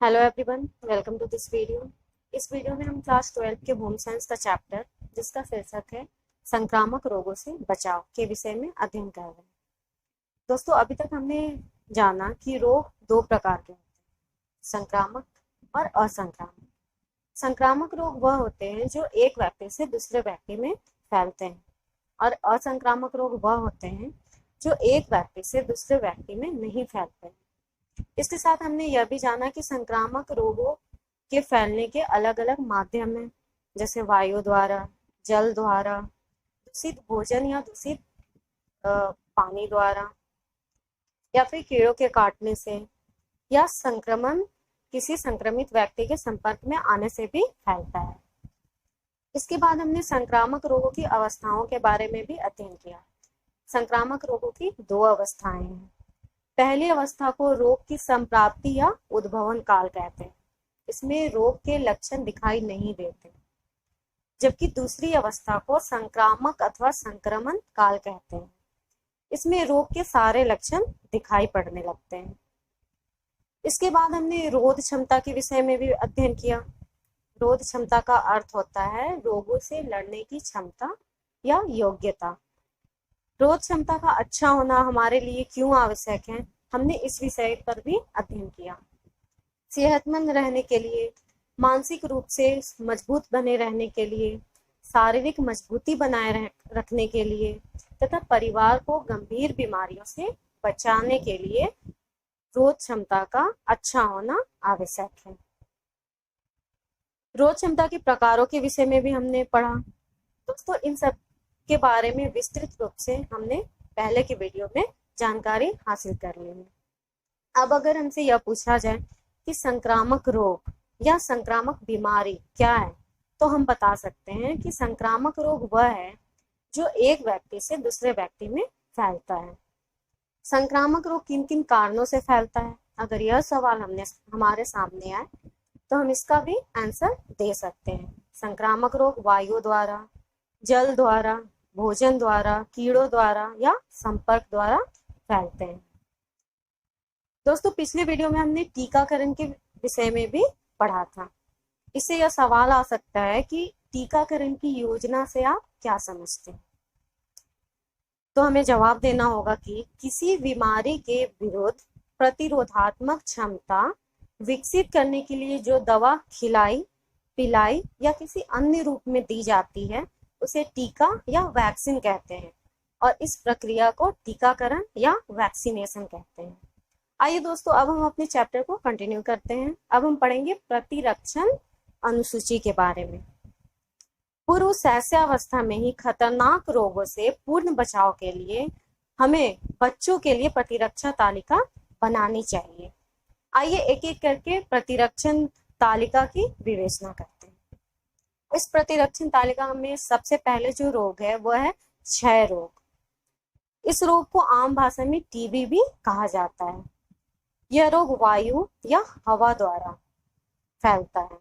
Hello everyone, welcome to this video. इस वीडियो में हम क्लास 12 के होम साइंस का चैप्टर जिसका शीर्षक है संक्रामक रोगों से बचाव के विषय में अध्ययन कर रहे हैं। दोस्तों, अभी तक हमने जाना कि रोग दो प्रकार के होते हैं, संक्रामक और असंक्रामक। संक्रामक रोग वह होते हैं जो एक व्यक्ति से दूसरे व्यक्ति में फैलते हैं और असंक्रामक रोग वह होते हैं जो एक व्यक्ति से दूसरे व्यक्ति में नहीं फैलते हैं। इसके साथ हमने यह भी जाना कि संक्रामक रोगों के फैलने के अलग अलग माध्यम हैं, जैसे वायु द्वारा, जल द्वारा, दूषित भोजन या दूषित पानी द्वारा, या फिर कीड़ों के काटने से, या संक्रमण किसी संक्रमित व्यक्ति के संपर्क में आने से भी फैलता है। इसके बाद हमने संक्रामक रोगों की अवस्थाओं के बारे में भी अध्ययन किया। संक्रामक रोगों की दो अवस्थाएं हैं। पहली अवस्था को रोग की संप्राप्ति या उद्भवन काल कहते हैं। इसमें रोग के लक्षण दिखाई नहीं देते। जबकि दूसरी अवस्था को संक्रामक अथवा संक्रमण काल कहते हैं। इसमें रोग के सारे लक्षण दिखाई पड़ने लगते हैं। इसके बाद हमने रोध क्षमता के विषय में भी अध्ययन किया। रोध क्षमता का अर्थ होता है रोगों से लड़ने की क्षमता या योग्यता। रोध क्षमता का अच्छा होना हमारे लिए क्यों आवश्यक है, हमने इस विषय पर भी अध्ययन किया। सेहतमंद रहने के लिए, मानसिक रूप से मजबूत बने रहने के लिए, शारीरिक मजबूती बनाए रखने के लिए तथा परिवार को गंभीर बीमारियों से बचाने के लिए रोध क्षमता का अच्छा होना आवश्यक है। रोध क्षमता के प्रकारों के विषय में भी हमने पढ़ा। दोस्तों, इन सब के बारे में विस्तृत रूप से हमने पहले के वीडियो में जानकारी हासिल कर ली है। अब अगर हमसे यह पूछा जाए कि संक्रामक रोग या संक्रामक बीमारी क्या है, तो हम बता सकते हैं कि संक्रामक रोग वह है जो एक व्यक्ति से दूसरे व्यक्ति में फैलता है। संक्रामक रोग किन किन कारणों से फैलता है, अगर यह सवाल हमारे सामने आए तो हम इसका भी आंसर दे सकते हैं। संक्रामक रोग वायु द्वारा, जल द्वारा, भोजन द्वारा, कीड़ों द्वारा या संपर्क द्वारा फैलते हैं। दोस्तों, पिछले वीडियो में हमने टीकाकरण के विषय में भी पढ़ा था। इससे यह सवाल आ सकता है कि टीकाकरण की योजना से आप क्या समझते हैं। तो हमें जवाब देना होगा कि किसी बीमारी के विरुद्ध प्रतिरोधात्मक क्षमता विकसित करने के लिए जो दवा खिलाई, पिलाई या किसी अन्य रूप में दी जाती है उसे टीका या वैक्सीन कहते हैं, और इस प्रक्रिया को टीकाकरण या वैक्सीनेशन कहते हैं। आइए दोस्तों, अब हम अपने चैप्टर को कंटिन्यू करते हैं। अब हम पढ़ेंगे प्रतिरक्षण अनुसूची के बारे में। पूर्व शैशवावस्था में ही खतरनाक रोगों से पूर्ण बचाव के लिए हमें बच्चों के लिए प्रतिरक्षा तालिका बनानी चाहिए। आइए एक एक करके प्रतिरक्षण तालिका की विवेचना करते हैं। इस प्रतिरक्षण तालिका में सबसे पहले जो रोग है वह है क्षय रोग। इस रोग को आम भाषा में टीबी भी कहा जाता है। यह रोग वायु या हवा द्वारा फैलता है।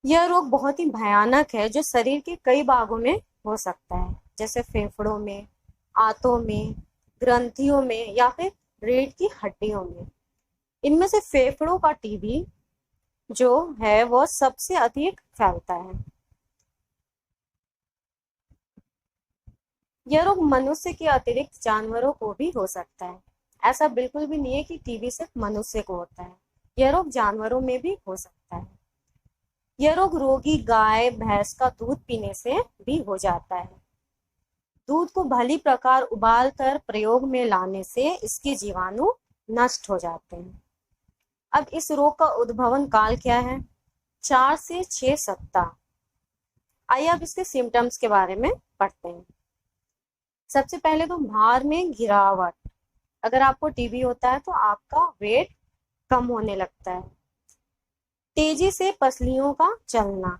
यह रोग बहुत ही भयानक है जो शरीर के कई भागों में हो सकता है, जैसे फेफड़ों में, आंतों में, ग्रंथियों में या फिर रीढ़ की हड्डियों में। इनमें से फेफड़ों का टीबी जो है वह सबसे अधिक फैलता है। यह रोग मनुष्य के अतिरिक्त जानवरों को भी हो सकता है। ऐसा बिल्कुल भी नहीं है कि टीबी सिर्फ मनुष्य को होता है, यह रोग जानवरों में भी हो सकता है। यह रोग रोगी गाय भैंस का दूध पीने से भी हो जाता है। दूध को भली प्रकार उबाल कर प्रयोग में लाने से इसके जीवाणु नष्ट हो जाते हैं। अब इस रोग का उद्भवन काल क्या है? 4 से 6 सप्ताह। आइए अब इसके सिम्टम्स के बारे में पढ़ते हैं। सबसे पहले तो भार में गिरावट। अगर आपको टीबी होता है तो आपका वेट कम होने लगता है। तेजी से पसलियों का चलना,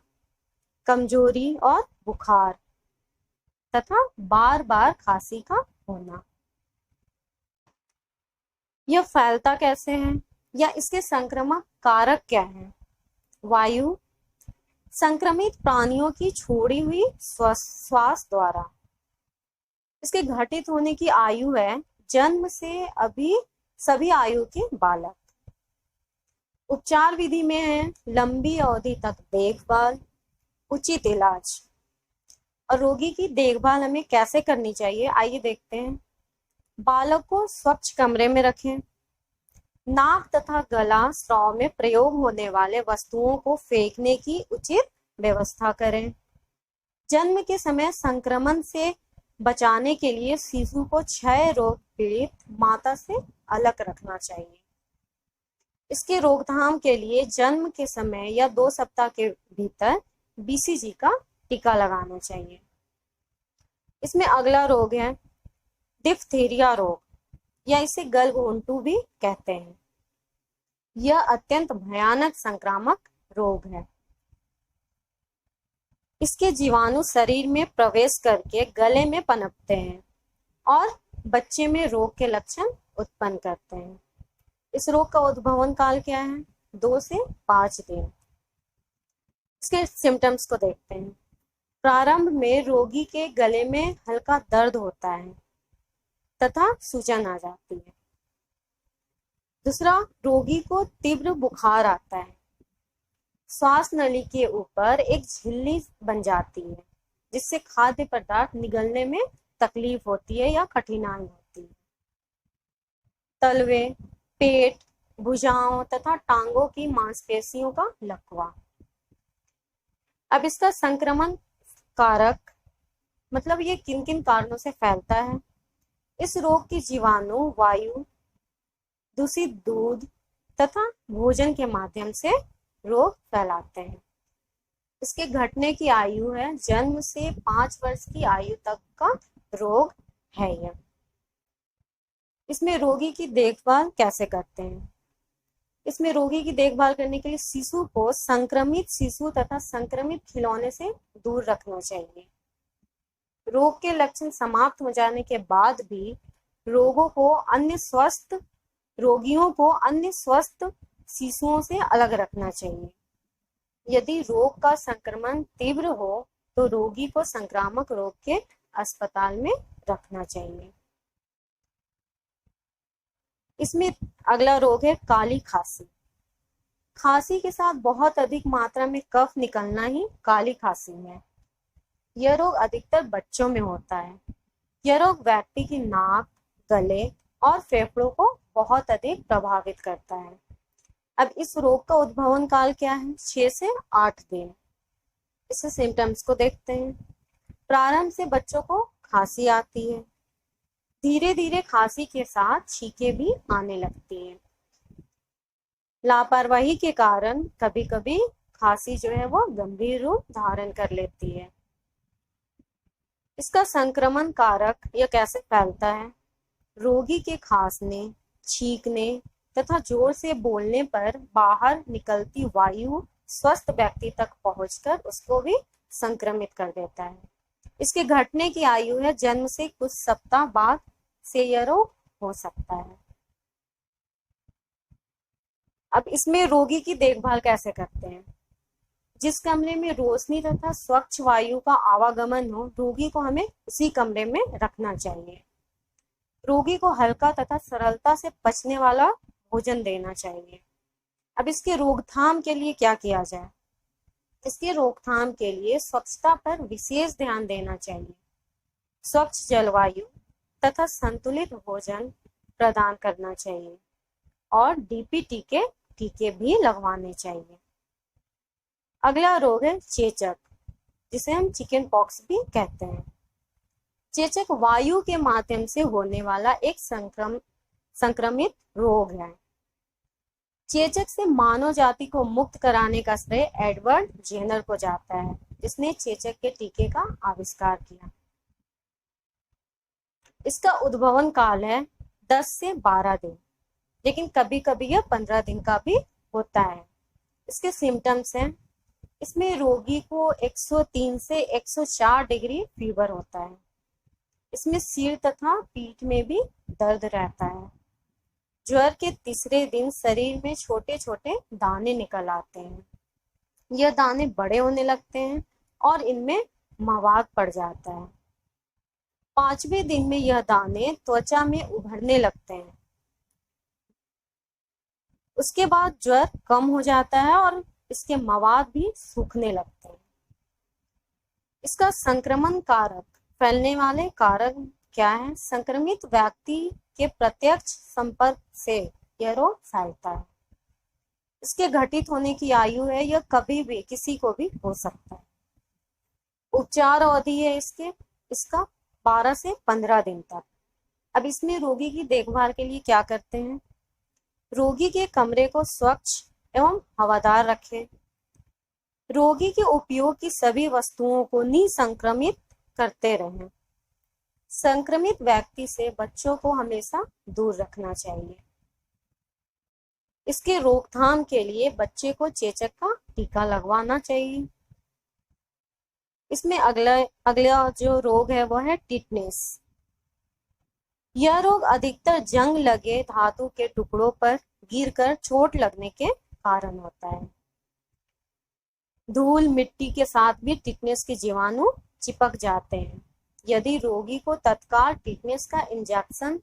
कमजोरी और बुखार तथा बार बार खांसी का होना। यह फैलता कैसे है या इसके संक्रामक कारक क्या है? वायु, संक्रमित प्राणियों की छोड़ी हुई श्वास द्वारा। इसके घटित होने की आयु है जन्म से अभी सभी आयु के बालक। उपचार विधि में है लंबी अवधि तक देखभाल, उचित इलाज। और रोगी की देखभाल हमें कैसे करनी चाहिए, आइए देखते हैं। बालक को स्वच्छ कमरे में रखें। नाक तथा गला स्राव में प्रयोग होने वाले वस्तुओं को फेंकने की उचित व्यवस्था करें। जन्म के समय संक्रमण से बचाने के लिए शिशु को क्षय रोग पीड़ित माता से अलग रखना चाहिए। इसके रोकथाम के लिए जन्म के समय या 2 सप्ताह के भीतर बीसीजी का टीका लगाना चाहिए। इसमें अगला रोग है डिप्थीरिया रोग, या इसे गलघोंटू भी कहते हैं। यह अत्यंत भयानक संक्रामक रोग है। इसके जीवाणु शरीर में प्रवेश करके गले में पनपते हैं और बच्चे में रोग के लक्षण उत्पन्न करते हैं। इस रोग का उद्भवन काल क्या है? 2 से 5 दिन। इसके सिम्टम्स को देखते हैं। प्रारंभ में रोगी के गले में हल्का दर्द होता है तथा सूजन आ जाती है। दूसरा, रोगी को तीव्र बुखार आता है। श्वास नली के ऊपर एक झिल्ली बन जाती है जिससे खाद्य पदार्थ निगलने में तकलीफ होती है या कठिनाई होती है। तलवे, पेट, भुजाओं तथा टांगों की मांसपेशियों का लकवा। अब इसका संक्रमण कारक, मतलब ये किन किन कारणों से फैलता है। इस रोग की जीवाणु वायु, दूषित दूध तथा भोजन के माध्यम से रोग फैलाते हैं। इसके घटने की आयु है जन्म से 5 वर्ष की आयु तक का रोग है यह। इसमें रोगी की देखभाल कैसे करते हैं? इसमें रोगी की देखभाल करने के लिए शिशु को संक्रमित शिशु तथा संक्रमित खिलौने से दूर रखना चाहिए। रोग के लक्षण समाप्त हो जाने के बाद भी रोगियों को अन्य स्वस्थ शिशुओं से अलग रखना चाहिए। यदि रोग का संक्रमण तीव्र हो तो रोगी को संक्रामक रोग के अस्पताल में रखना चाहिए। इसमें अगला रोग है काली खांसी। खांसी के साथ बहुत अधिक मात्रा में कफ निकलना ही काली खांसी है। यह रोग अधिकतर बच्चों में होता है। यह रोग व्यक्ति की नाक, गले और फेफड़ों को बहुत अधिक प्रभावित करता है। अब इस रोग का उद्भवन काल क्या है? 6 से 8 दिन। इससे सिम्टम्स को देखते हैं। प्रारंभ से बच्चों को खांसी आती है। धीरे धीरे खांसी के साथ छींकें भी आने लगती हैं। लापरवाही के कारण कभी कभी खांसी जो है वो गंभीर रूप धारण कर लेती है। इसका संक्रमण कारक यह कैसे फैलता है? रोगी के खांसने, छींकने तथा जोर से बोलने पर बाहर निकलती वायु स्वस्थ व्यक्ति तक पहुंचकर उसको भी संक्रमित कर देता है। इसके घटने की आयु है जन्म से कुछ सप्ताह बाद से यह रोग हो सकता है। अब इसमें रोगी की देखभाल कैसे करते हैं? जिस कमरे में रोशनी तथा स्वच्छ वायु का आवागमन हो, रोगी को हमें उसी कमरे में रखना चाहिए। रोगी को हल्का तथा सरलता से पचने वाला भोजन देना चाहिए। अब इसके रोकथाम के लिए क्या किया जाए? इसके रोकथाम के लिए स्वच्छता पर विशेष ध्यान देना चाहिए। स्वच्छ जलवायु तथा संतुलित भोजन प्रदान करना चाहिए और डीपीटी के टीके भी लगवाने चाहिए। अगला रोग है चेचक, जिसे हम चिकन पॉक्स भी कहते हैं। चेचक वायु के माध्यम से होने वाला एक संक्रमित रोग है। चेचक से मानव जाति को मुक्त कराने का श्रेय एडवर्ड जेनर को जाता है, जिसने चेचक के टीके का आविष्कार किया। इसका उद्भवन काल है 10 से 12 दिन, लेकिन कभी कभी यह 15 दिन का भी होता है। इसके सिम्टम्स हैं, इसमें रोगी को 103 से 104 डिग्री फीवर होता है। इसमें सिर तथा पीठ में भी दर्द रहता है। ज्वर के तीसरे दिन शरीर में छोटे छोटे दाने निकल आते हैं। यह दाने बड़े होने लगते हैं और इनमें मवाद पड़ जाता है। 5वें दिन में यह दाने त्वचा में उभरने लगते हैं। उसके बाद ज्वर कम हो जाता है और इसके मवाद भी सूखने लगते हैं। इसका संक्रमण कारक, फैलने वाले कारक क्या है? संक्रमित व्यक्ति के प्रत्यक्ष संपर्क से यह रोग फैलता है। इसके घटित होने की आयु है, यह कभी भी किसी को भी हो सकता है। उपचार अवधि है इसका 12 से 15 दिन तक। अब इसमें रोगी की देखभाल के लिए क्या करते हैं? रोगी के कमरे को स्वच्छ एवं हवादार रखें। रोगी के उपयोग की सभी वस्तुओं को निसंक्रमित करते रहें। संक्रमित व्यक्ति से बच्चों को हमेशा दूर रखना चाहिए। इसके रोकथाम के लिए बच्चे को चेचक का टीका लगवाना चाहिए। इसमें अगला जो रोग है वो है टिटनेस। यह रोग अधिकतर जंग लगे धातु के टुकड़ों पर गिरकर चोट लगने के कारण होता है। धूल मिट्टी के साथ भी टिटनेस के जीवाणु चिपक जाते हैं। यदि रोगी को तत्काल टिटनेस का इंजेक्शन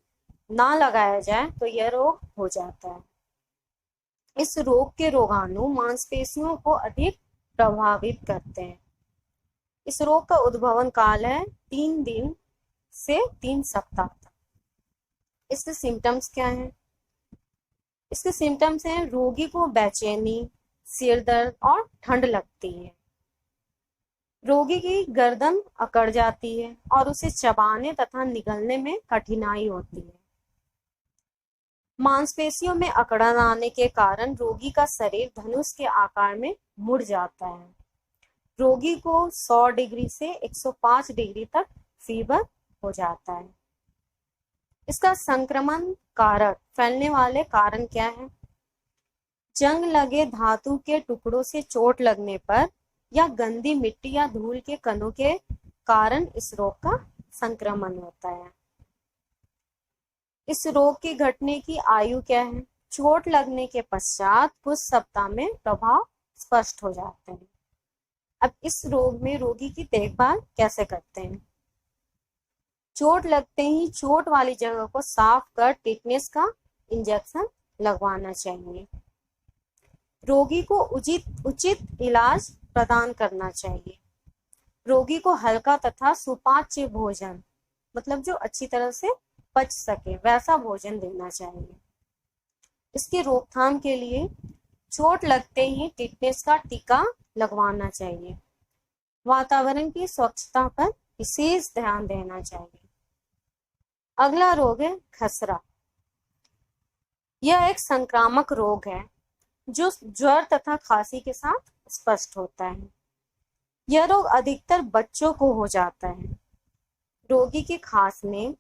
ना लगाया जाए तो यह रोग हो जाता है। इस रोग के रोगाणु मांसपेशियों को अधिक प्रभावित करते हैं। इस रोग का उद्भवन काल है 3 दिन से 3 सप्ताह तक। इसके सिम्टम्स क्या हैं? इसके सिम्टम्स हैं रोगी को बेचैनी, सिर दर्द और ठंड लगती है। रोगी की गर्दन अकड़ जाती है और उसे चबाने तथा निगलने में कठिनाई होती है। मांसपेशियों में अकड़न आने के कारण रोगी का शरीर धनुष के आकार में मुड़ जाता है। रोगी को 100 डिग्री से 105 डिग्री तक फीवर हो जाता है। इसका संक्रमण कारक, फैलने वाले कारण क्या है? जंग लगे धातु के टुकड़ों से चोट लगने पर या गंदी मिट्टी या धूल के कणों के कारण इस रोग का संक्रमण होता है। इस रोग के घटने की आयु क्या है? चोट लगने के पश्चात कुछ सप्ताह में प्रभाव स्पष्ट हो जाते हैं। अब इस रोग में रोगी की देखभाल कैसे करते हैं? चोट लगते ही चोट वाली जगह को साफ कर टिटनेस का इंजेक्शन लगवाना चाहिए। रोगी को उचित इलाज प्रदान करना चाहिए। रोगी को हल्का तथा सुपाच्य भोजन, मतलब जो अच्छी तरह से पच सके वैसा भोजन देना चाहिए। इसकी रोकथाम के लिए चोट लगते ही टिटनेस का टीका लगवाना चाहिए। वातावरण की स्वच्छता पर विशेष ध्यान देना चाहिए। अगला रोग है खसरा। यह एक संक्रामक रोग है जो ज्वर तथा खांसी के साथ स्पष्ट होता है। यह रोग अधिकतर बच्चों को हो जाता है। रोगी के खांसने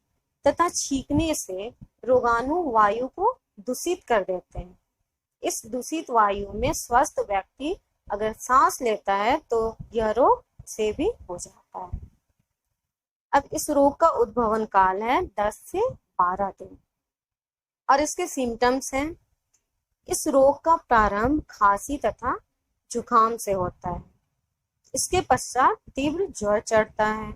तथा छींकने से रोगाणु वायु को दूषित कर देते हैं। इस दूषित वायु में स्वस्थ व्यक्ति अगर सांस लेता है तो यह रोग से भी हो जाता है। अब इस रोग का उद्भवन काल है 10 से 12 दिन और इसके सिम्टम्स हैं। इस रोग का प्रारंभ खांसी तथा जुकाम से होता है। इसके पश्चात तीव्र ज्वर चढ़ता है।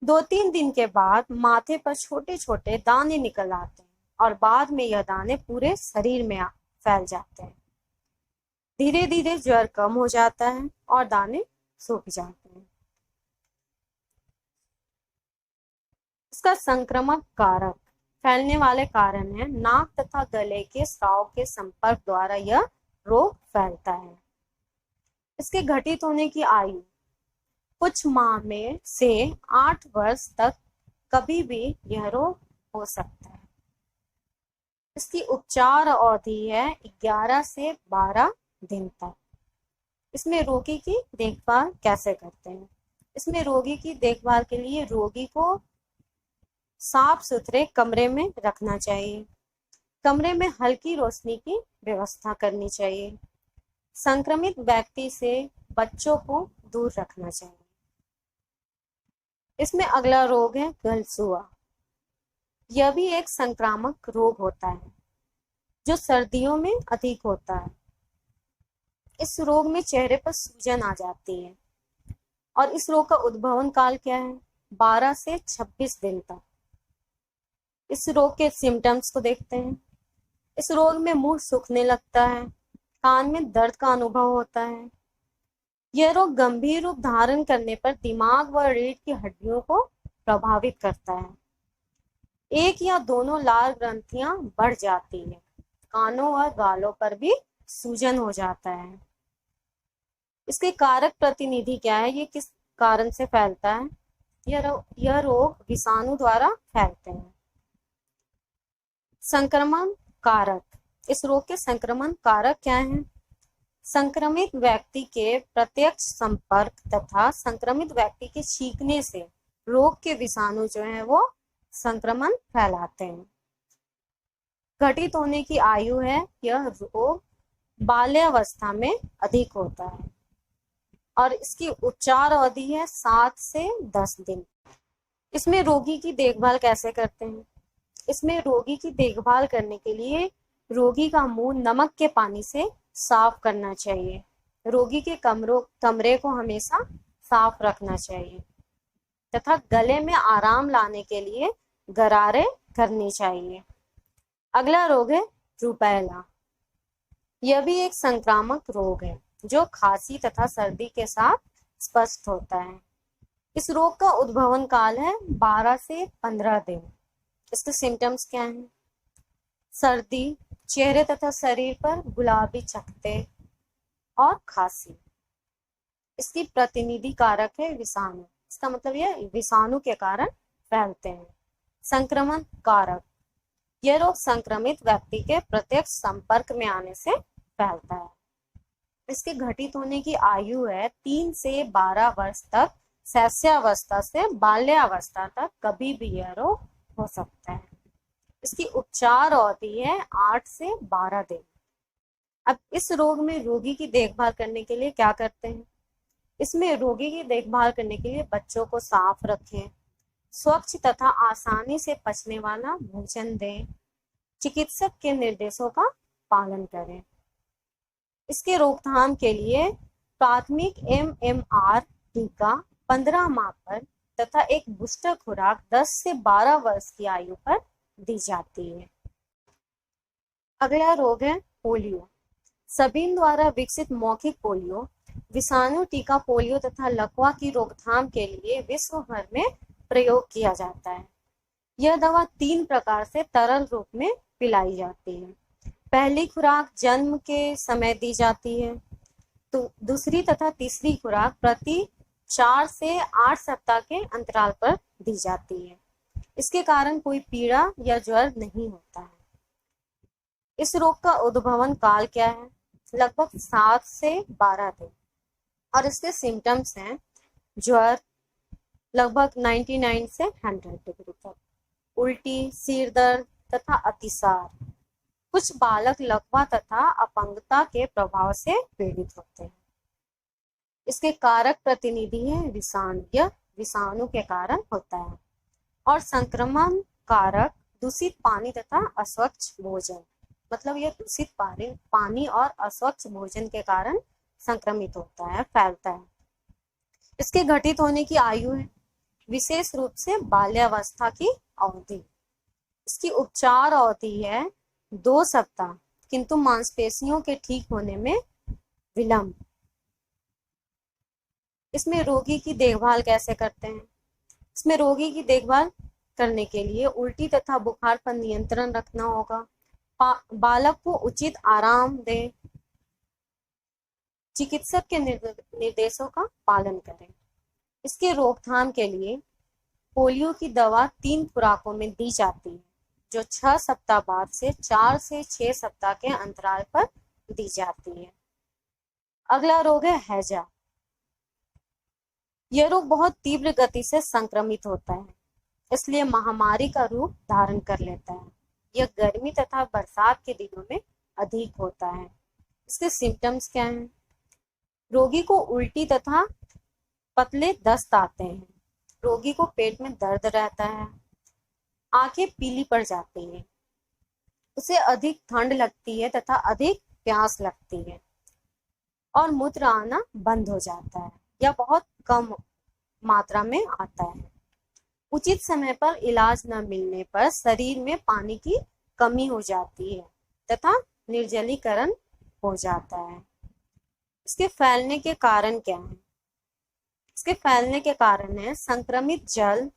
2-3 दिन के बाद माथे पर छोटे छोटे दाने निकल आते हैं और बाद में यह दाने पूरे शरीर में फैल जाते हैं। धीरे धीरे ज्वर कम हो जाता है और दाने सूख जाते हैं। इसका संक्रामक कारक, फैलने वाले कारण है नाक तथा गले के स्राव के संपर्क द्वारा यह रोग फैलता है। इसके घटित होने की आयु कुछ माह में से 8 वर्ष तक कभी भी यह रोग हो सकता है। इसकी उपचार अवधि है 11 से 12 दिन तक। इसमें रोगी की देखभाल कैसे करते हैं? इसमें रोगी की देखभाल के लिए रोगी को साफ सुथरे कमरे में रखना चाहिए। कमरे में हल्की रोशनी की व्यवस्था करनी चाहिए। संक्रमित व्यक्ति से बच्चों को दूर रखना चाहिए। इसमें अगला रोग है गलसुआ। यह भी एक संक्रामक रोग होता है जो सर्दियों में अधिक होता है। इस रोग में चेहरे पर सूजन आ जाती है और इस रोग का उद्भवन काल क्या है? 12 से 26 दिन तक। इस रोग के सिम्टम्स को देखते हैं। इस रोग में मुंह सूखने लगता है, कान में दर्द का अनुभव होता है। यह रोग गंभीर रूप धारण करने पर दिमाग व रीढ़ की हड्डियों को प्रभावित करता है। एक या दोनों लाल ग्रंथियां बढ़ जाती है, कानों और गालों पर भी सूजन हो जाता है। इसके कारक प्रतिनिधि क्या है, ये किस कारण से फैलता है? यह रोग विषाणु द्वारा फैलते हैं। संक्रमण कारक, इस रोग के संक्रमण कारक क्या हैं? संक्रमित व्यक्ति के प्रत्यक्ष संपर्क तथा संक्रमित व्यक्ति के छींकने से रोग के विषाणु जो है वो संक्रमण फैलाते हैं। घटित होने की आयु है, यह रोग बाल्यावस्था में अधिक होता है और इसकी उपचार अवधि है 7 से 10 दिन। इसमें रोगी की देखभाल कैसे करते हैं? इसमें रोगी की देखभाल करने के लिए रोगी का मुंह नमक के पानी से साफ करना चाहिए। रोगी के कमरे को हमेशा साफ रखना चाहिए तथा गले में आराम लाने के लिए गरारे करनी चाहिए। अगला रोग है रूबेला। यह भी एक संक्रामक रोग है जो खांसी तथा सर्दी के साथ स्पष्ट होता है। इस रोग का उद्भवन काल है 12 से 15 दिन। इसके सिम्टम्स क्या हैं? सर्दी, चेहरे तथा शरीर पर गुलाबी चकत्ते और खांसी। इसकी प्रतिनिधि कारक है विषाणु, इसका मतलब यह विषाणु के कारण फैलते हैं। संक्रमण कारक, यह रोग संक्रमित व्यक्ति के प्रत्यक्ष संपर्क में आने से फैलता है। इसके घटित होने की आयु है 3 से 12 वर्ष तक। शैशवावस्था से बाल्यावस्था तक कभी भी यह रोग हो सकता है। इसकी उपचार अवधि है 8 से 12 दिन। अब इस रोग में रोगी की देखभाल करने के लिए क्या करते हैं? इसमें रोगी की देखभाल करने के लिए बच्चों को साफ रखें, स्वच्छ तथा आसानी से पचने वाला भोजन दें, चिकित्सक के निर्देशों का पालन करें। इसके रोकथाम के लिए प्राथमिक MMR टीका 15 माह पर तथा एक बूस्टर खुराक 10 से 12 वर्ष की आयु पर दी जाती है। अगला रोग है पोलियो। सबीन द्वारा विकसित मौखिक पोलियो विषाणु टीका पोलियो तथा लकवा की रोकथाम के लिए विश्व भर में प्रयोग किया जाता है। यह दवा 3 प्रकार से तरल रूप में पिलाई जाती है। पहली खुराक जन्म के समय दी जाती है, तो दूसरी तथा तीसरी खुराक प्रति 4 से 8 सप्ताह के अंतराल पर दी जाती है। इसके कारण कोई पीड़ा या ज्वर नहीं होता है। इस रोग का उद्भवन काल क्या है? लगभग 7 से 12 दिन और इसके सिम्टम्स हैं ज्वर लगभग 99 से 100 डिग्री तक, उल्टी, सिर दर्द तथा अतिसार। कुछ बालक लकवा तथा अपंगता के प्रभाव से पीड़ित होते हैं। इसके कारक प्रतिनिधि है विषाणु, यह विषाणु के कारण होता है। और संक्रमण कारक दूषित पानी तथा अस्वच्छ भोजन, मतलब यह दूषित पानी और अस्वच्छ भोजन के कारण संक्रमित होता है, फैलता है। इसके घटित होने की आयु है विशेष रूप से बाल्यावस्था की अवधि। इसकी उपचार अवधि है 2 सप्ताह, किंतु मांसपेशियों के ठीक होने में विलंब। इसमें रोगी की देखभाल कैसे करते हैं? इसमें रोगी की देखभाल करने के लिए उल्टी तथा बुखार पर नियंत्रण रखना होगा, बालक को उचित आराम दें, चिकित्सक के निर्देशों का पालन करें। इसके रोकथाम के लिए पोलियो की दवा 3 खुराकों में दी जाती है, जो 6 सप्ताह बाद से 4 से 6 सप्ताह के अंतराल पर दी जाती है। अगला रोग है हैजा। यह रोग बहुत तीव्र गति से संक्रमित होता है, इसलिए महामारी का रूप धारण कर लेता है। यह गर्मी तथा बरसात के दिनों में अधिक होता है। इसके सिम्टम्स क्या हैं? रोगी को उल्टी तथा पतले दस्त आते हैं, रोगी को पेट में दर्द रहता है, आंखें पीली पड़ जाती हैं, उसे अधिक ठंड लगती है तथा अधिक प्यास लगती है और मूत्र आना बंद हो जाता है या बहुत कम मात्रा में आता है। उचित समय पर इलाज न मिलने पर शरीर में पानी की कमी हो जाती है तथा निर्जलीकरण हो जाता है। इसके फैलने के कारण क्या है? इसके फैलने के कारण है संक्रमित जल,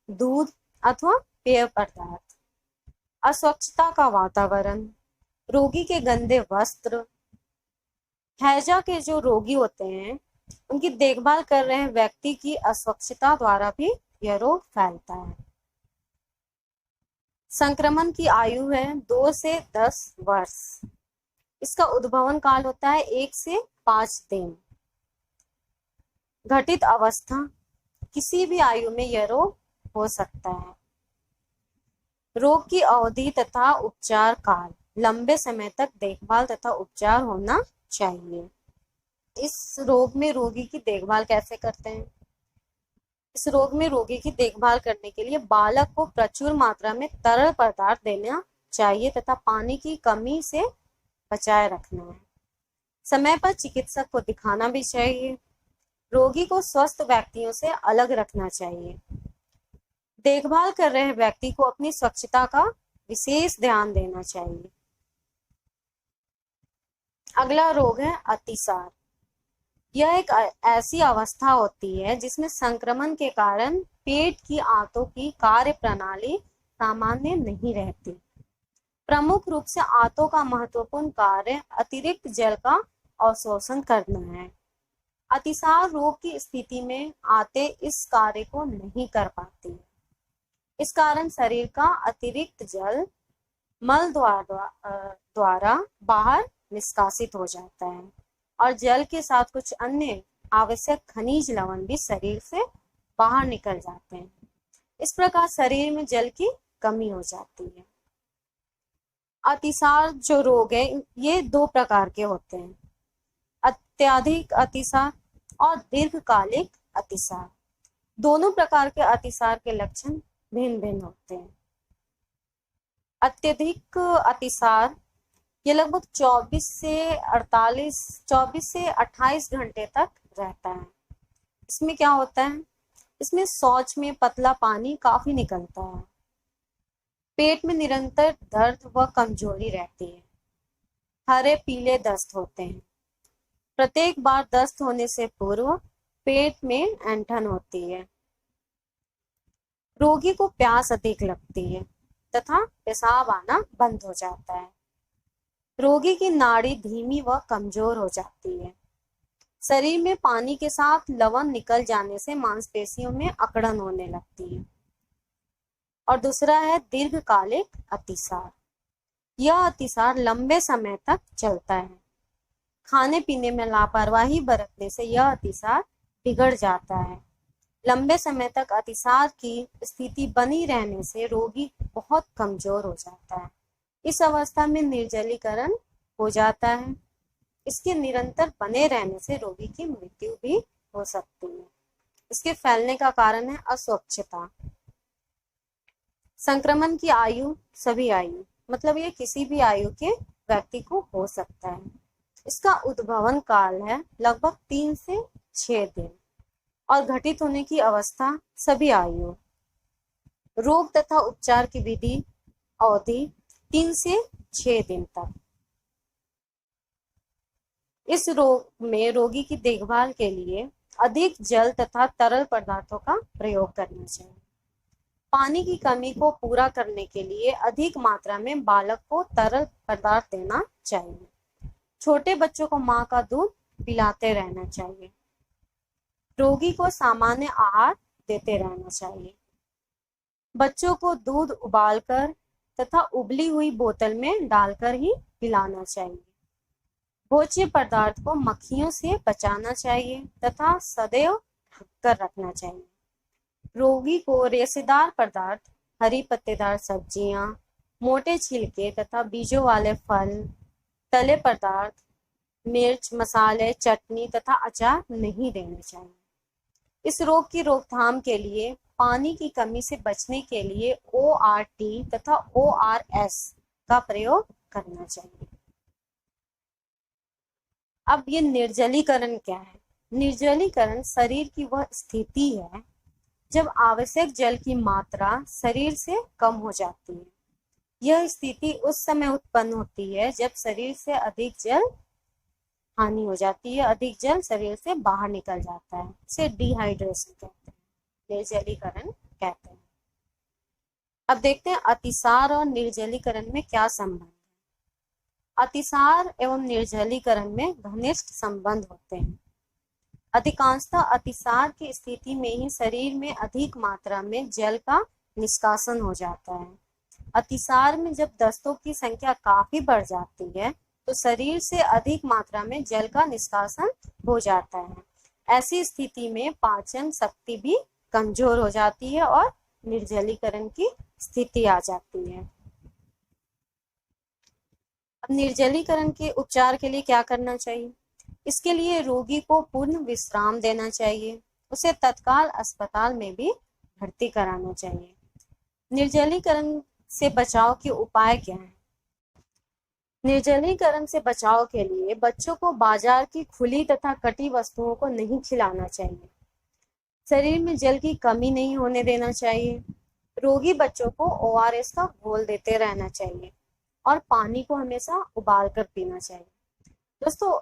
दूध अथवा पेय पदार्थ, अस्वच्छता का वातावरण, रोगी के गंदे वस्त्र, हैजा के जो रोगी होते हैं उनकी देखभाल कर रहे व्यक्ति की अस्वच्छता द्वारा भी यह रोग फैलता है। संक्रमण की आयु है 2 से 10 वर्ष। इसका उद्भवन काल होता है 1 से 5 दिन। घटित अवस्था, किसी भी आयु में यह रोग हो सकता है। रोग की अवधि तथा उपचार काल, लंबे समय तक देखभाल तथा उपचार होना चाहिए। इस रोग में रोगी की देखभाल कैसे करते हैं? इस रोग में रोगी की देखभाल करने के लिए बालक को प्रचुर मात्रा में तरल पदार्थ देना चाहिए तथा पानी की कमी से बचाए रखना है। समय पर चिकित्सक को दिखाना भी चाहिए। रोगी को स्वस्थ व्यक्तियों से अलग रखना चाहिए। देखभाल कर रहे व्यक्ति को अपनी स्वच्छता का विशेष ध्यान देना चाहिए। अगला रोग है अतिसार। यह एक ऐसी अवस्था होती है जिसमें संक्रमण के कारण पेट की आंतों की कार्य प्रणाली सामान्य नहीं रहती। प्रमुख रूप से आंतों का महत्वपूर्ण कार्य अतिरिक्त जल का अवशोषण करना है। अतिसार रोग की स्थिति में आंतें इस कार्य को नहीं कर पाती। इस कारण शरीर का अतिरिक्त जल मल द्वारा बाहर निष्कासित हो जाता है और जल के साथ कुछ अन्य आवश्यक खनिज लवण भी शरीर से बाहर निकल जाते हैं। इस प्रकार शरीर में जल की कमी हो जाती है। अतिसार जो रोग है ये 2 प्रकार के होते हैं, अत्यधिक अतिसार और दीर्घकालिक अतिसार। दोनों प्रकार के अतिसार के लक्षण भिन्न भिन्न होते हैं। अत्यधिक अतिसार ये लगभग 24 से 28 घंटे तक रहता है। इसमें क्या होता है? इसमें शौच में पतला पानी काफी निकलता है। पेट में निरंतर दर्द व कमजोरी रहती है। हरे पीले दस्त होते हैं। प्रत्येक बार दस्त होने से पूर्व पेट में ऐंठन होती है। रोगी को प्यास अधिक लगती है तथा पेशाब आना बंद हो जाता है। रोगी की नाड़ी धीमी व कमजोर हो जाती है। शरीर में पानी के साथ लवण निकल जाने से मांसपेशियों में अकड़न होने लगती है। और दूसरा है दीर्घकालिक अतिसार। यह अतिसार लंबे समय तक चलता है। खाने पीने में लापरवाही बरतने से यह अतिसार बिगड़ जाता है। लंबे समय तक अतिसार की स्थिति बनी रहने से रोगी बहुत कमजोर हो जाता है। इस अवस्था में निर्जलीकरण हो जाता है। इसके निरंतर बने रहने से रोगी की मृत्यु भी हो सकती है। इसके फैलने का कारण है अस्वच्छता। संक्रमण की आयु सभी आयु, मतलब ये किसी भी आयु के व्यक्ति को हो सकता है। इसका उद्भवन काल है लगभग 3 से 6 दिन और घटित होने की अवस्था सभी आयु। रोग तथा उपचार की विधि अवधि 3 से 6 दिन तक। इस रोग में रोगी की देखभाल के लिए अधिक जल तथा तरल पदार्थों का प्रयोग करना चाहिए। पानी की कमी को पूरा करने के लिए अधिक मात्रा में बालक को तरल पदार्थ देना चाहिए। छोटे बच्चों को मां का दूध पिलाते रहना चाहिए। रोगी को सामान्य आहार देते रहना चाहिए। बच्चों को दूध उबालकर तथा उबली हुई बोतल में डालकर ही पिलाना चाहिए। भोज्य पदार्थ को मक्खियों से बचाना चाहिए तथा सदैव ढककर रखना चाहिए। रोगी को रेशेदार पदार्थ, हरी पत्तेदार सब्जियां, मोटे छिलके तथा बीजों वाले फल, तले पदार्थ, मिर्च, मसाले, चटनी तथा अचार नहीं देने चाहिए। इस रोग की रोकथाम के लिए पानी की कमी से बचने के लिए ORT तथा ORS का प्रयोग करना चाहिए। अब ये निर्जलीकरण क्या है? निर्जलीकरण शरीर की वह स्थिति है जब आवश्यक जल की मात्रा शरीर से कम हो जाती है। यह स्थिति उस समय उत्पन्न होती है जब शरीर से अधिक जल हानि हो जाती है, अधिक जल शरीर से बाहर निकल जाता है। इसे डिहाइड्रेशन कहते हैं, निर्जलीकरण कहते हैं। अब देखते हैं अतिसार और निर्जलीकरण में क्या संबंध है। अतिसार एवं निर्जलीकरण में घनिष्ठ संबंध होते हैं। अधिकांशतः अतिसार की स्थिति में ही शरीर में अधिक मात्रा में जल का निष्कासन हो जाता है। अतिसार में जब दस्तों की संख्या काफी बढ़ जाती है तो शरीर से अधिक मात्रा में जल का निष्कासन हो जाता है। ऐसी स्थिति में पाचन शक्ति भी कमजोर हो जाती है और निर्जलीकरण की स्थिति आ जाती है। अब निर्जलीकरण के उपचार के लिए क्या करना चाहिए? इसके लिए रोगी को पूर्ण विश्राम देना चाहिए, उसे तत्काल अस्पताल में भी भर्ती कराना चाहिए। निर्जलीकरण से बचाव के उपाय क्या हैं? निर्जलीकरण से बचाव के लिए बच्चों को बाजार की खुली तथा कटी वस्तुओं को नहीं खिलाना चाहिए। शरीर में जल की कमी नहीं होने देना चाहिए। रोगी बच्चों को ORS का घोल देते रहना चाहिए और पानी को हमेशा उबाल कर पीना चाहिए। दोस्तों,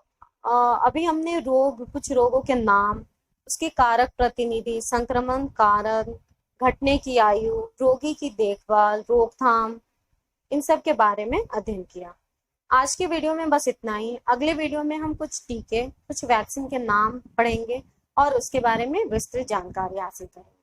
अभी हमने कुछ रोगों के नाम, उसके कारक प्रतिनिधि, संक्रमण कारण, घटने की आयु, रोगी की देखभाल, रोकथाम, इन सब के बारे में अध्ययन किया। आज के वीडियो में बस इतना ही। अगले वीडियो में हम कुछ टीके, कुछ वैक्सीन के नाम पढ़ेंगे और उसके बारे में विस्तृत जानकारी हासिल करेंगे।